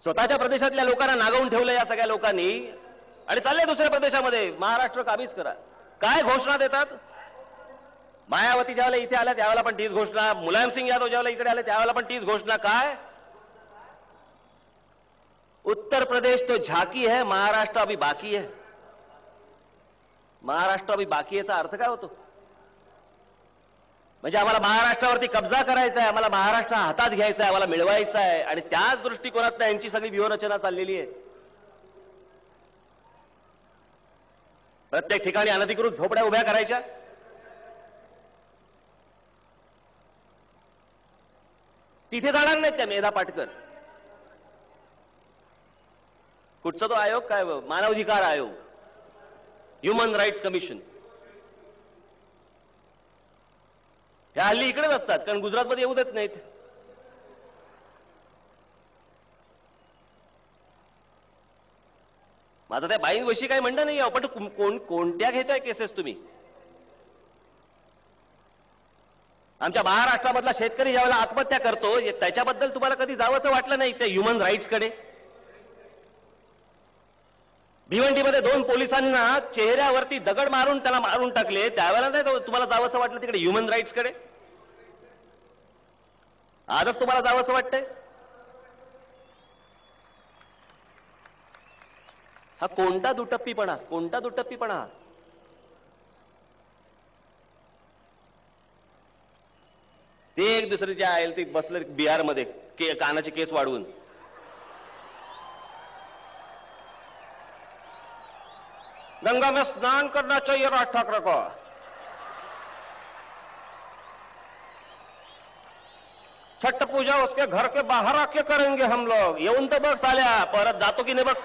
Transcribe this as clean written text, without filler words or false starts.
स्वतःच्या प्रदेशातल्या लोकांना नागवून ठेवलं या सगळ्या लोकांनी आणि चालले दुसऱ्या प्रदेशामध्ये महाराष्ट्र काबीज करा. काय घोषणा देतात? मायावती ज्यावेळेला इथे आल्या त्यावेळेला पण तीच घोषणा, मुलायम सिंग यादव ज्यावेळेला इकडे आले त्यावेळेला पण तीच घोषणा. काय उत्तर प्रदेश तो झाकी है, महाराष्ट्र अभी बाकी है. महाराष्ट्र अभी बाकी याचा अर्थ काय होतो? म्हणजे आम्हाला महाराष्ट्रावरती कब्जा करायचा आहे, आम्हाला महाराष्ट्र हातात घ्यायचा आहे, आम्हाला मिळवायचा आहे आणि त्याच दृष्टिकोनात यांची सगळी व्यूहरचना चाललेली आहे. प्रत्येक ठिकाणी अनधिकृत झोपड्या उभ्या करायच्या. तिथे जाणार नाहीत त्या मेधा पाटकर. कुठचा तो आयोग? काय मानवाधिकार आयोग, ह्युमन राईट्स कमिशन. हे हल्ली इकडेच असतात कारण गुजरातमध्ये येऊ देत नाहीत. माझं त्या बाईंविषयी काही म्हणणं नाही, पण कोणत्या घेताय केसेस तुम्ही? आमच्या महाराष्ट्रामधला शेतकरी ज्यावेळेला आत्महत्या करतो त्याच्याबद्दल तुम्हाला कधी जावंसं वाटलं नाही त्या ह्युमन राईट्सकडे? भिवंडीमध्ये 2 पोलिसांना चेहऱ्यावरती दगड मारून त्याला मारून टाकले, त्यावेळेला नाही तुम्हाला जावंसं वाटलं तिकडे ह्युमन राईट्सकडे? आजच तुम्हाला जावंसं वाटतंय? हा कोणता दुटप्पीपणा, कोणता दुटप्पीपणा? ते एक दुसरीच्या आयल ते बसले बिहारमध्ये कानाचे केस वाढवून. गंगा में स्नान करना चाहिए राज ठाकरे को. छठ पूजा उसके घर के बाहर आके करेंगे हम लोग. येऊन तर बघ साल्या, परत जातो की नाही बघ.